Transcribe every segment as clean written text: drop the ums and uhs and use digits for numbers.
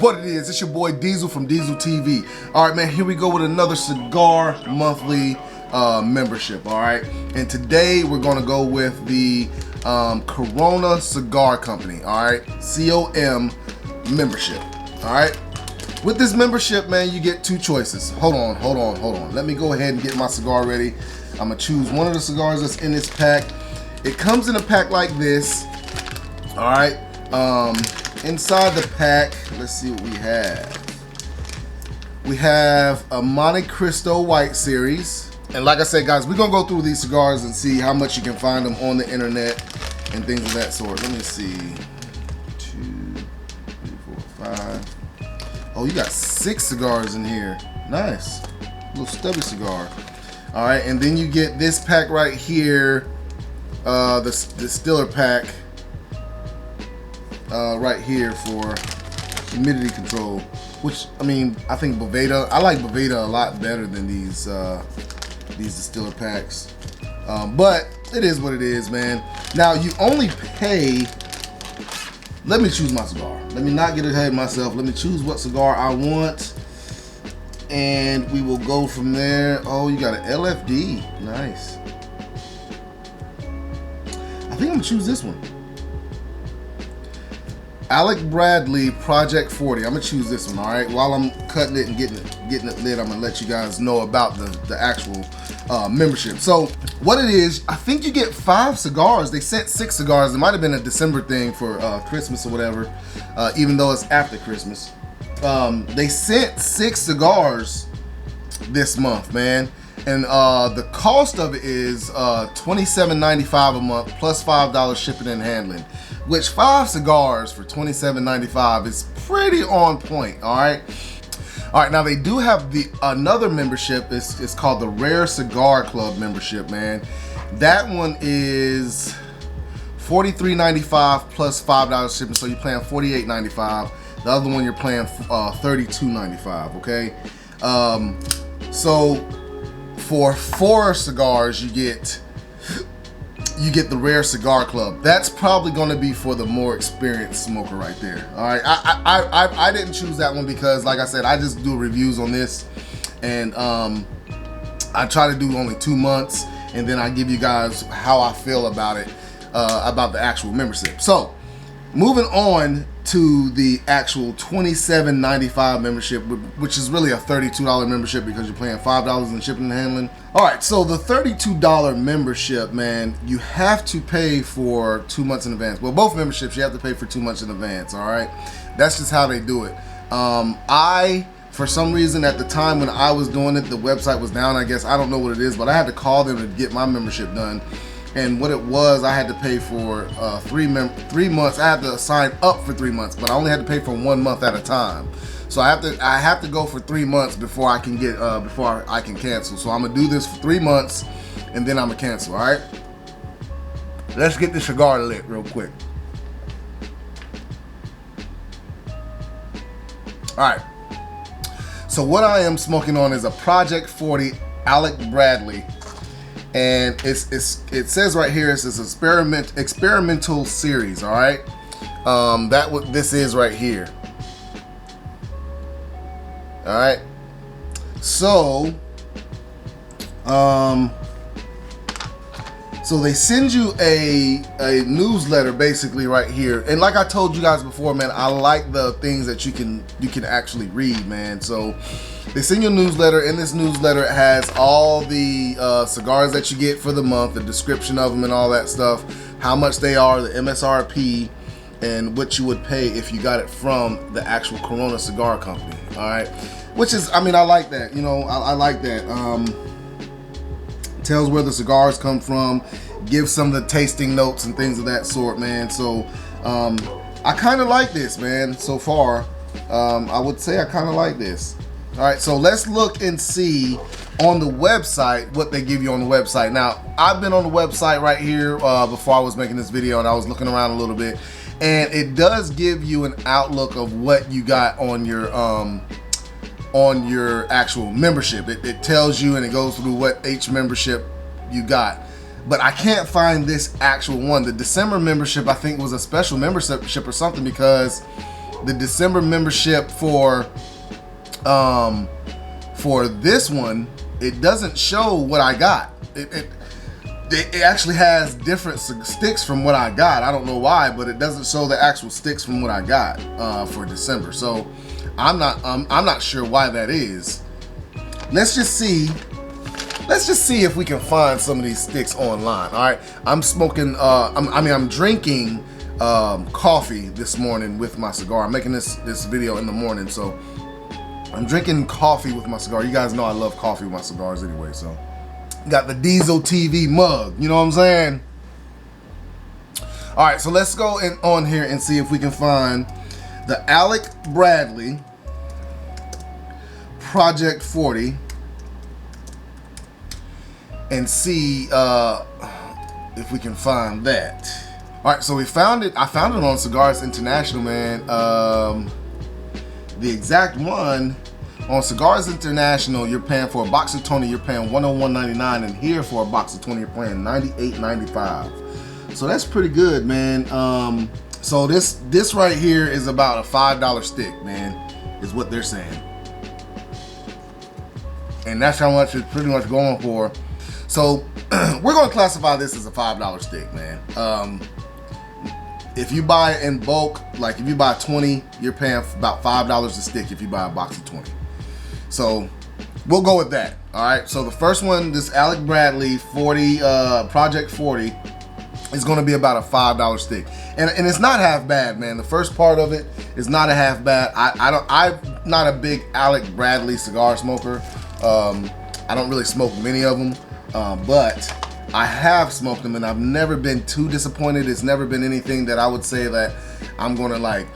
what it is. It's your boy Diesel from Diesel TV. All right, man, here we go with another Cigar monthly membership, all right? And today we're gonna go with the Corona Cigar Company, all right? COM membership, all right? With this membership, man, you get two choices. Hold on. Let me go ahead and get my cigar ready. I'm gonna choose one of the cigars that's in this pack. It comes in a pack like this, all right? Inside the pack, let's see what we have. We have a Monte Cristo White Series. And like I said, guys, we're gonna go through these cigars and see how much you can find them on the internet and things of that sort. Let me see. 2, 3, 4, 5. Oh, you got 6 cigars in here. Nice. Little stubby cigar. All right, and then you get this pack right here, the distiller pack. Right here for humidity control, which I mean, I think Boveda, I like Boveda a lot better than these distiller packs, but it is what it is, man. Now you only pay, let me choose my cigar, let me not get ahead of myself, let me choose what cigar I want and we will go from there. Oh, you got an LFD, nice. I think I'm gonna choose this one. Alec Bradley Project 40. I'm gonna choose this one, all right? While I'm cutting it and getting it lit, I'm gonna let you guys know about the actual membership. So what it is, I think you get 5 cigars. They sent 6 cigars. It might have been a December thing for Christmas or whatever, even though it's after Christmas. They sent 6 cigars this month, man. And the cost of it is $27.95 a month plus $5 shipping and handling, which 5 cigars for $27.95 is pretty on point. All right. Now they do have another membership. It's called the Rare Cigar Club membership, man. That one is $43.95 plus $5 shipping, so you're paying $48.95. The other one you're paying $32.95. Okay. So for 4 cigars, you get the Rare Cigar Club. That's probably going to be for the more experienced smoker right there. All right, I didn't choose that one because, like I said, I just do reviews on this, and I try to do only 2 months, and then I give you guys how I feel about it, about the actual membership. So, moving on to the actual $27.95 membership, which is really a $32 membership because you're paying $5 in shipping and handling. All right, so the $32 membership, man, you have to pay for 2 months in advance. Well, both memberships, you have to pay for 2 months in advance, all right? That's just how they do it. For some reason, at the time when I was doing it, the website was down, I guess. I don't know what it is, but I had to call them to get my membership done. And what it was, I had to pay for 3 months. I had to sign up for 3 months, but I only had to pay for 1 month at a time. So I have to go for 3 months before I can get before I can cancel. So I'm gonna do this for 3 months, and then I'm gonna cancel. All right. Let's get the cigar lit real quick. All right. So what I am smoking on is a Project 40 Alec Bradley. And it says right here, it's this experimental series, all right? That what this is right here. All right. So, so they send you a newsletter basically right here. And like I told you guys before, man, I like the things that you can actually read, man. So they send you a newsletter. In this newsletter, it has all the cigars that you get for the month, the description of them and all that stuff, how much they are, the MSRP, and what you would pay if you got it from the actual Corona Cigar Company. All right, which is, I mean, I like that. You know, I like that. Tells where the cigars come from, gives some of the tasting notes and things of that sort, man. So I kind of like this, man, so far. I would say I kind of like this. All right, so let's look and see on the website what they give you on the website. Now, I've been on the website right here before I was making this video, and I was looking around a little bit, and it does give you an outlook of what you got on your actual membership. It tells you, and it goes through what each membership you got. But I can't find this actual one. The December membership, I think, was a special membership or something, because the December membership for this one, it doesn't show what I got. It actually has different sticks from what I got. I don't know why, but it doesn't show the actual sticks from what I got for December. So I'm not sure why that is. Let's just see if we can find some of these sticks online. All right, I'm smoking. I'm drinking coffee this morning with my cigar. I'm making this video in the morning, so I'm drinking coffee with my cigar. You guys know I love coffee with my cigars anyway, so. Got the Diesel TV mug, you know what I'm saying? All right, so let's go on here and see if we can find the Alec Bradley Project 40 and see if we can find that. All right, so we found it. I found it on Cigars International, man. The exact one. On Cigars International, you're paying for a box of 20, you're paying $101.99, and here for a box of 20, you're paying $98.95. So that's pretty good, man. So this right here is about a $5 stick, man, is what they're saying. And that's how much it's pretty much going for. So we're gonna classify this as a $5 stick, man. If you buy it in bulk, like if you buy 20, you're paying about $5 a stick if you buy a box of 20. So we'll go with that. All right, so the first one, this Alec Bradley 40 Project 40, is going to be about a $5 stick, and it's not half bad, man. The first part of it is not a half bad. I'm not a big Alec Bradley cigar smoker. I don't really smoke many of them, but I have smoked them, and I've never been too disappointed. It's never been anything that I would say that I'm gonna, like,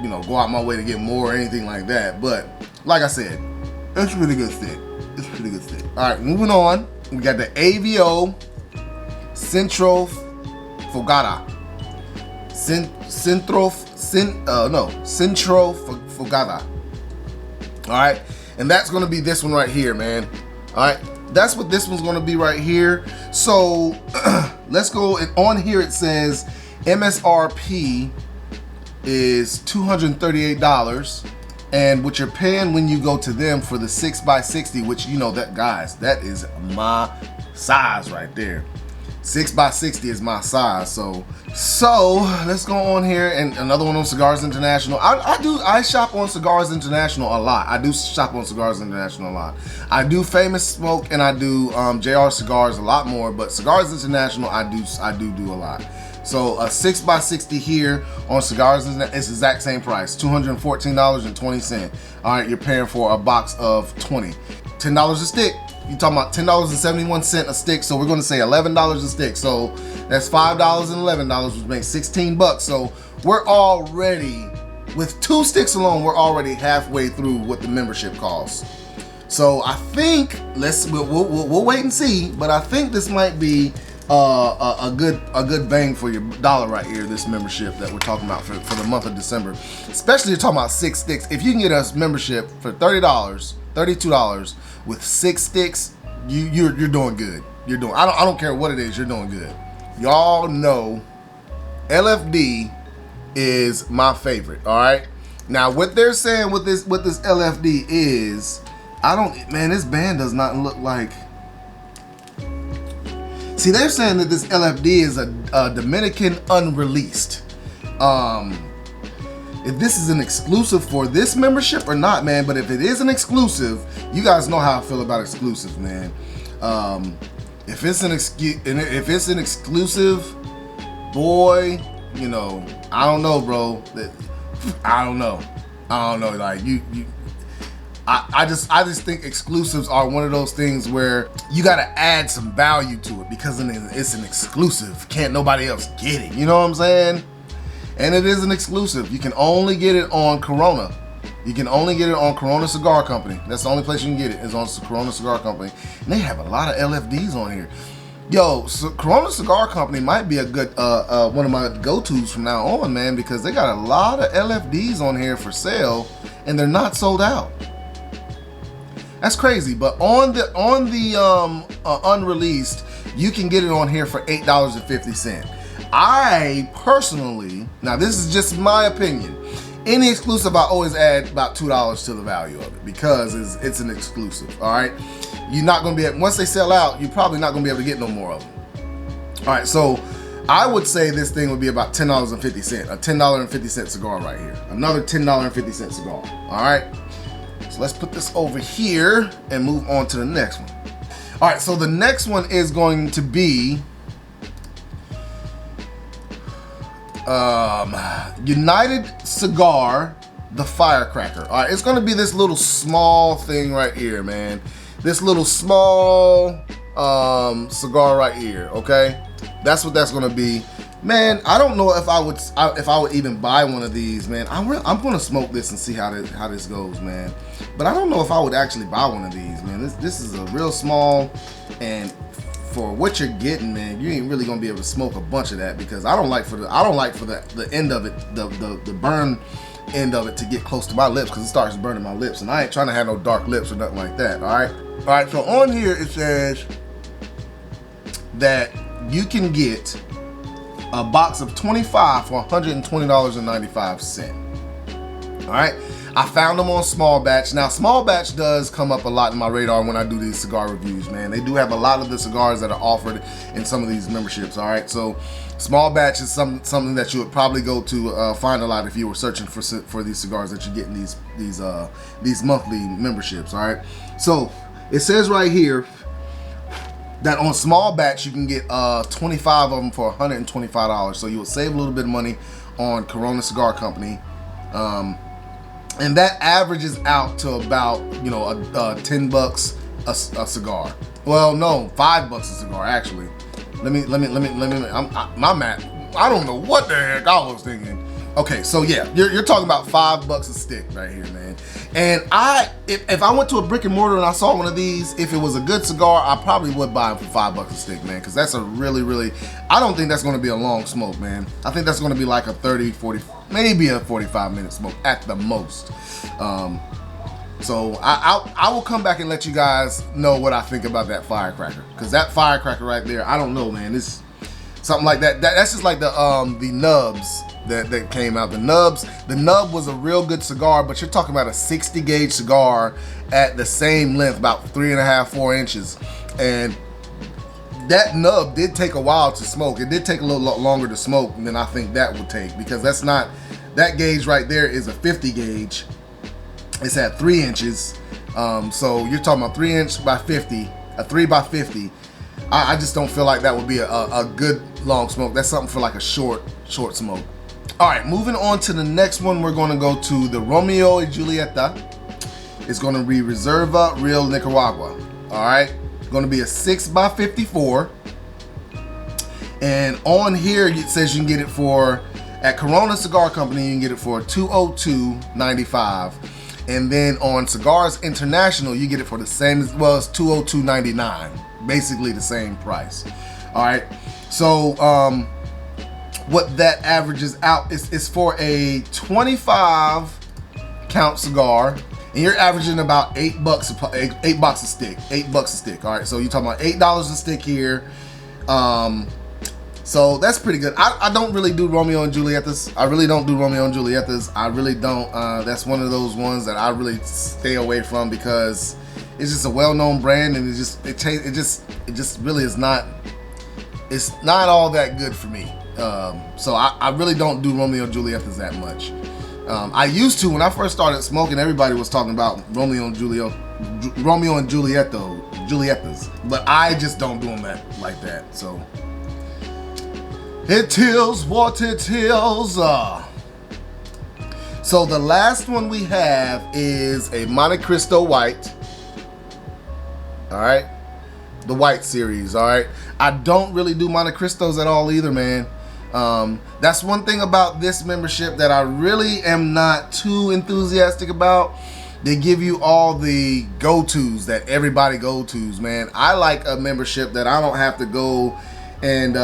you know, go out my way to get more or anything like that. But like I said, it's a really good stick. It's a pretty good stick. All right, moving on. We got the AVO Centro Fogata. Centro Fogata. All right, and that's gonna be this one right here, man. All right, that's what this one's gonna be right here. So let's go. On here it says MSRP is $238. And what you're paying when you go to them for the 6x60, which, you know, that, guys, that is my size right there. 6x60 is my size. So let's go on here, and another one on Cigars International. I shop on Cigars International a lot. I do shop on Cigars International a lot. I do Famous Smoke and I do JR Cigars a lot more, but Cigars International I do a lot. So a 6x60 here on Cigars is the exact same price, $214.20. All right, you're paying for a box of 20. $10 a stick. You're talking about $10.71 a stick, so we're gonna say $11 a stick. So that's $5 and $11, which makes 16 bucks. So we're already, with 2 sticks alone, we're already halfway through what the membership costs. So I think, we'll wait and see, but I think this might be a good bang for your dollar right here, this membership that we're talking about for the month of December. Especially you're talking about 6 sticks. If you can get us membership for $30, $32 with 6 sticks, you're doing good. You're doing, I don't care what it is, you're doing good. Y'all know LFD is my favorite, all right? Now what they're saying with this LFD is, man, this band does not look like. See, they're saying that this LFD is a Dominican unreleased. If this is an exclusive for this membership or not, man, but if it is an exclusive, you guys know how I feel about exclusives, man. If it's an exclusive, boy, you know, I don't know, bro. I don't know. Like I just think exclusives are one of those things where you gotta add some value to it because it's an exclusive. Can't nobody else get it. You know what I'm saying? And it is an exclusive. You can only get it on Corona. You can only get it on Corona Cigar Company. That's the only place you can get it, is on Corona Cigar Company. And they have a lot of LFDs on here. Yo, so Corona Cigar Company might be a good one of my go-tos from now on, man, because they got a lot of LFDs on here for sale, and they're not sold out. That's crazy. But on the unreleased, you can get it on here for $8.50. I personally, now this is just my opinion, any exclusive, I always add about $2 to the value of it because it's an exclusive. All right, you're not gonna be once they sell out, you're probably not gonna be able to get no more of them. All right, so I would say this thing would be about $10.50, a $10.50 cigar right here. Another $10.50 cigar. All right, so let's put this over here and move on to the next one. All right, so the next one is going to be United Cigar, the Firecracker. All right, it's gonna be this little small thing right here, man. This little small cigar right here. Okay, that's what that's gonna be, man. I don't know if I would even buy one of these, man. I'm gonna smoke this and see how this goes, man. But I don't know if I would actually buy one of these, man. This is a real small, and for what you're getting, man, you ain't really gonna be able to smoke a bunch of that because I don't like for the end of it, the burn end of it to get close to my lips because it starts burning my lips, and I ain't trying to have no dark lips or nothing like that. All right. So on here it says that you can get a box of 25 for $120.95. All right. I found them on Small Batch. Now, Small Batch does come up a lot in my radar when I do these cigar reviews, man. They do have a lot of the cigars that are offered in some of these memberships, all right? So, Small Batch is something that you would probably go to find a lot if you were searching for these cigars that you get in these monthly memberships, all right? So, it says right here that on Small Batch, you can get 25 of them for $125. So, you will save a little bit of money on Corona Cigar Company. And that averages out to about, you know, 10 bucks a cigar. Well, no, $5 a cigar actually. Let me. My math. I don't know what the heck I was thinking. Okay, so yeah, you're talking about $5 a stick right here, man. And if I went to a brick and mortar and I saw one of these, if it was a good cigar, I probably would buy them for $5 a stick, man. Because that's a really, I don't think that's going to be a long smoke, man. I think that's going to be like a 30, 40, maybe a 45-minute smoke at the most. So I will come back and let you guys know what I think about that firecracker. Because that firecracker right there, I don't know, man. It's something like that. That's just like the nubs that came out. The nub was a real good cigar, but you're talking about a 60 gauge cigar at the same length, about 3.5, 4 inches. And that nub did take a while to smoke. It did take a little longer to smoke than I think that would take, because that gauge right there is a 50 gauge. It's at 3 inches. So you're talking about 3 inch by 50, a 3 by 50. I just don't feel like that would be a good long smoke. That's something for like a short smoke. All right, moving on to the next one, we're going to go to the Romeo y Julieta. It's going to be Reserva Real Nicaragua. All right, it's going to be a 6 by 54. And on here it says you can get it for, at Corona Cigar Company, you can get it for $202.95. And then on Cigars International, you get it for the same as well as $202.99. Basically the same price. All right, so what that averages out is for a 25 count cigar, and you're averaging about $8 a stick. $8 a stick. All right, so you're talking about $8 a stick here. So that's pretty good. I don't really do Romeo and Julietas. I really don't do Romeo and Julietas. I really don't. That's one of those ones that I really stay away from because it's just a well-known brand, and it just really is not. It's not all that good for me. So I really don't do Romeo and Julietas that much. I used to when I first started smoking. Everybody was talking about Romeo and Julietas, but I just don't do them like that. So. It tells what it tells. So the last one we have is a Monte Cristo White. All right, the White series. All right, I don't really do Monte Cristos at all either, man. That's one thing about this membership that I really am not too enthusiastic about. They give you all the go-tos that everybody go-tos, man. I like a membership that I don't have to go and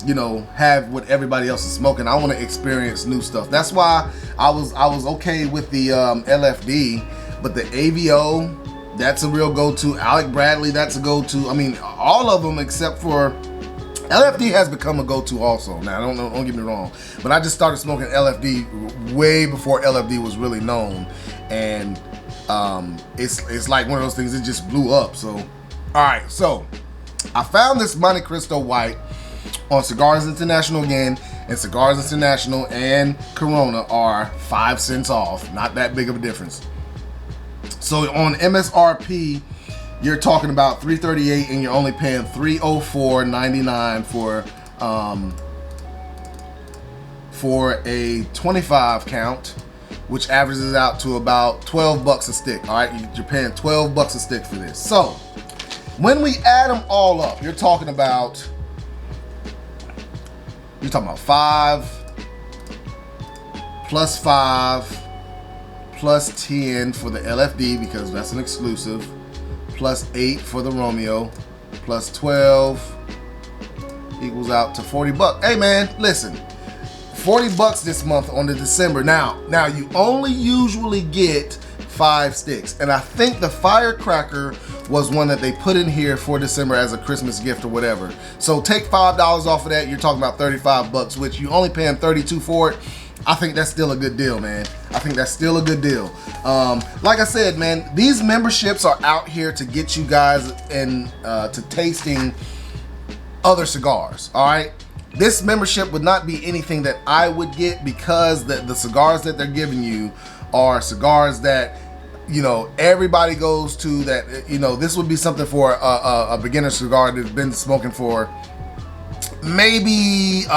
you know, have what everybody else is smoking. I want to experience new stuff. That's why I was okay with the LFD, but the AVO, that's a real go-to. Alec Bradley, that's a go-to. I mean, all of them except for LFD has become a go-to also. Now, don't get me wrong, but I just started smoking LFD way before LFD was really known, and it's like one of those things that just blew up. So, all right, so I found this Monte Cristo White on Cigars International again, and Cigars International and Corona are 5 cents off. Not that big of a difference. So on MSRP, you're talking about $338, and you're only paying $304.99 for a 25 count, which averages out to about 12 bucks a stick. All right, you're paying 12 bucks a stick for this. So when we add them all up, you're talking about 5 plus 5 plus 10 for the LFD, because that's an exclusive, plus 8 for the Romeo, plus 12 equals out to 40 bucks. Hey man, listen, 40 bucks this month on the December. Now you only usually get 5 sticks, and I think the Firecracker was one that they put in here for December as a Christmas gift or whatever. So take $5 off of that, you're talking about 35 bucks, which you only paying 32 for it. I think that's still a good deal, man. I think that's still a good deal. Like I said, man, these memberships are out here to get you guys in to tasting other cigars, all right? This membership would not be anything that I would get, because the cigars that they're giving you are cigars that, you know, everybody goes to, that, you know, this would be something for a beginner cigar that's been smoking for maybe 2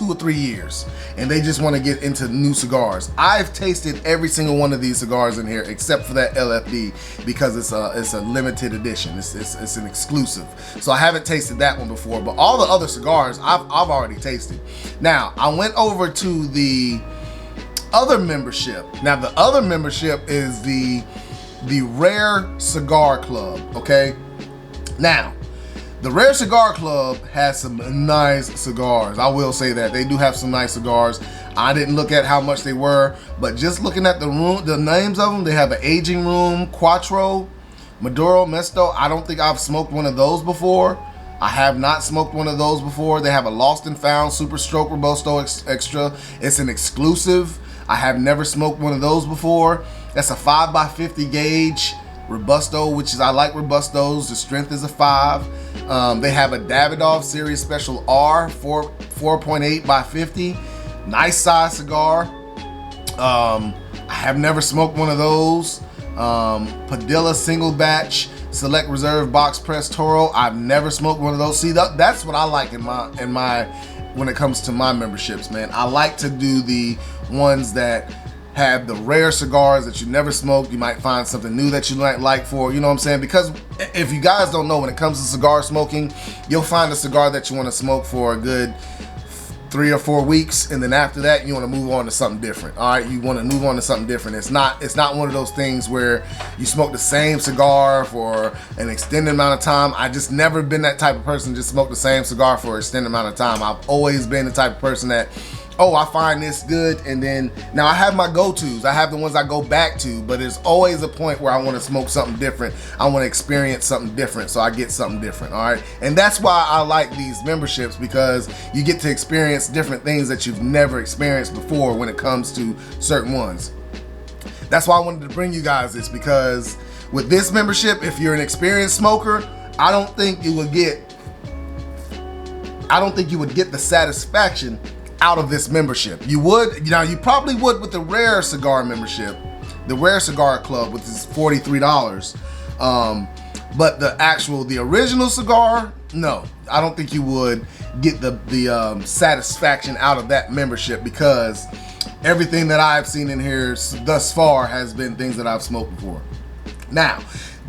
or 3 years, and they just want to get into new cigars. I've tasted every single one of these cigars in here except for that LFD, because it's a limited edition. It's an exclusive, so I haven't tasted that one before. But all the other cigars I've already tasted. Now I went over to the other membership. Now the other membership is the Rare Cigar Club. Okay, now the Rare Cigar Club has some nice cigars. I will say that they do have some nice cigars. I didn't look at how much they were, but just looking at the names of them, they have an Aging Room, Quattro, Maduro, Mesto. I don't think I've smoked one of those before. I have not smoked one of those before. They have a Lost and Found Super Stroke Robusto Extra. It's an exclusive. I have never smoked one of those before. That's a 5x50 gauge Robusto, which is, I like Robustos. The strength is a 5. They have a Davidoff Series Special R 4.8 by 50. Nice size cigar. I have never smoked one of those. Padilla Single Batch Select Reserve Box Press Toro. I've never smoked one of those. See, that's what I like in my when it comes to my memberships, man. I like to do the ones that have the rare cigars that you never smoked. You might find something new that you might like for, you know what I'm saying? Because if you guys don't know, when it comes to cigar smoking, you'll find a cigar that you want to smoke for a good 3 or 4 weeks, and then after that you want to move on to something different. All right, you want to move on to something different. It's not one of those things where you smoke the same cigar for an extended amount of time. I just never been that type of person, just smoke the same cigar for an extended amount of time. I've always been the type of person that, oh, I find this good, and then now I have my go-tos. I have the ones I go back to, but there's always a point where I want to smoke something different. I want to experience something different, so I get something different, all right? And that's why I like these memberships, because you get to experience different things that you've never experienced before when it comes to certain ones. That's why I wanted to bring you guys this, because with this membership, if you're an experienced smoker, I don't think you would get the satisfaction out of this membership. You would, now you probably would with the Rare Cigar membership, the Rare Cigar Club, which is $43. But the original cigar, no, I don't think you would get the satisfaction out of that membership, because everything that I've seen in here thus far has been things that I've smoked before. Now,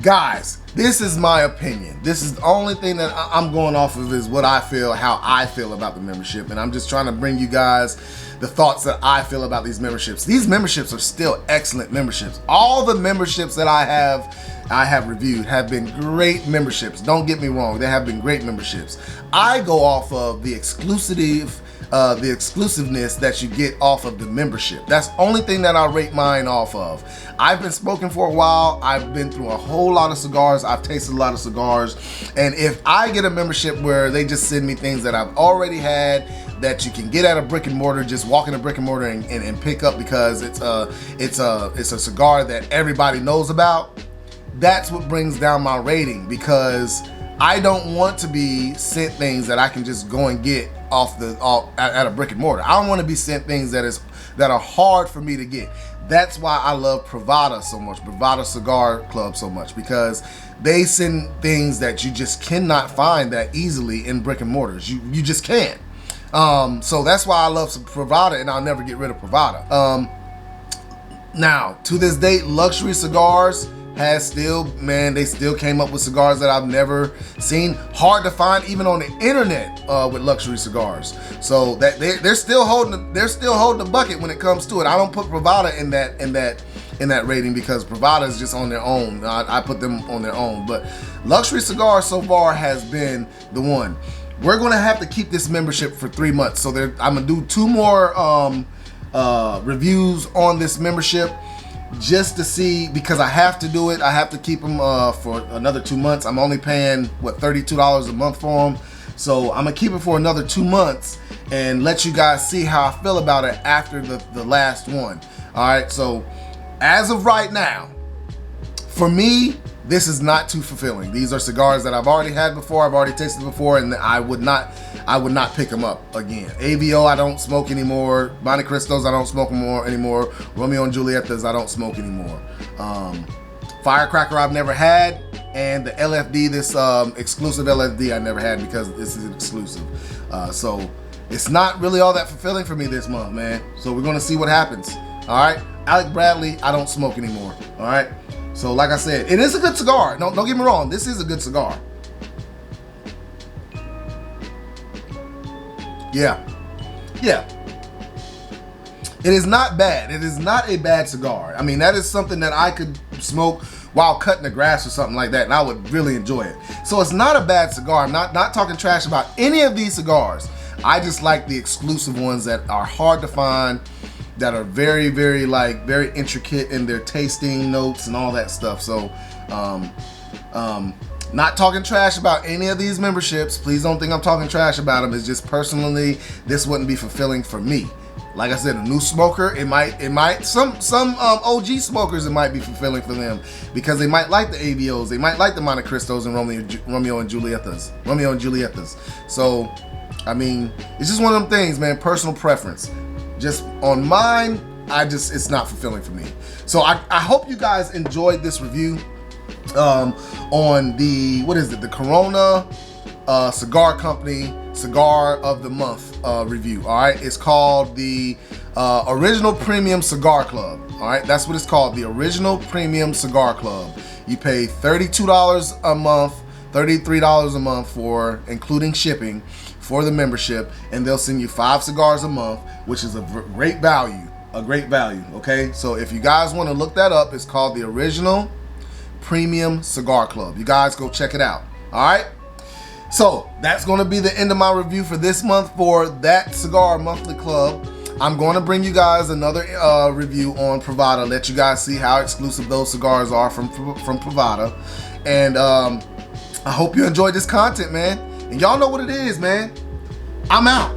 guys, this is my opinion. This is the only thing that I'm going off of, is what I feel, how I feel about the membership. And I'm just trying to bring you guys the thoughts that I feel about these memberships. These memberships are still excellent memberships. All the memberships that I have reviewed have been great memberships. Don't get me wrong, they have been great memberships. I go off of the exclusive the exclusiveness that you get off of the membership. That's the only thing that I rate mine off of. I've been smoking for a while. I've been through a whole lot of cigars. I've tasted a lot of cigars. And if I get a membership where they just send me things that I've already had, that you can get at a brick and mortar, just walk in a brick and mortar and pick up because it's a cigar that everybody knows about, that's what brings down my rating, because I don't want to be sent things that I can just go and get at a brick and mortar. I don't want to be sent things that are hard for me to get. That's why I love Privada so much, Privada Cigar Club so much, because they send things that you just cannot find that easily in brick and mortars. You just can't. So that's why I love some Privada, and I'll never get rid of Privada. Now, to this date, Luxury Cigars has still, man, they still came up with cigars that I've never seen. Hard to find even on the internet with Luxury Cigars. So that they're still holding the bucket when it comes to it. I don't put Privada in that rating because Privada is just on their own. I put them on their own. But Luxury Cigars so far has been the one. We're gonna have to keep this membership for 3 months. So I'm gonna do 2 more reviews on this membership, just to see, because I have to do it. I have to keep them for another 2 months. I'm only paying, what, $32 a month for them. So I'm gonna keep it for another 2 months and let you guys see how I feel about it after the last one. All right, so as of right now, for me, this is not too fulfilling. These are cigars that I've already had before, I've already tasted before, and I would not pick them up again. AVO, I don't smoke anymore. Monte Cristos, I don't smoke anymore. Romeo and Julietas, I don't smoke anymore. Firecracker, I've never had, and the LFD, this exclusive LFD, I never had because this is exclusive. So it's not really all that fulfilling for me this month, man. So we're gonna see what happens. All right, Alec Bradley, I don't smoke anymore. All right. So like I said, it is a good cigar. Don't get me wrong, this is a good cigar. Yeah. It is not bad. It is not a bad cigar. I mean, that is something that I could smoke while cutting the grass or something like that, and I would really enjoy it. So it's not a bad cigar. I'm not talking trash about any of these cigars. I just like the exclusive ones that are hard to find, that are very, very intricate in their tasting notes and all that stuff. So not talking trash about any of these memberships. Please don't think I'm talking trash about them. It's just personally, this wouldn't be fulfilling for me. Like I said, a new smoker, it might some OG smokers, it might be fulfilling for them because they might like the AVOs, they might like the Monte Cristos and Romeo and Julietas. So I mean, it's just one of them things, man. Personal preference. Just on mine, it's not fulfilling for me. So I hope you guys enjoyed this review on the, the Corona Cigar Company Cigar of the Month review. All right, it's called the Original Premium Cigar Club. All right, that's what it's called, the Original Premium Cigar Club. You pay $32 a month, $33 a month for including shipping for the membership, and they'll send you 5 cigars a month, which is a great value, okay? So if you guys want to look that up, it's called the Original Premium Cigar Club. You guys go check it out, all right? So that's going to be the end of my review for this month for that Cigar Monthly Club. I'm going to bring you guys another review on Privada, let you guys see how exclusive those cigars are from Privada. And I hope you enjoyed this content, man. And y'all know what it is, man. I'm out.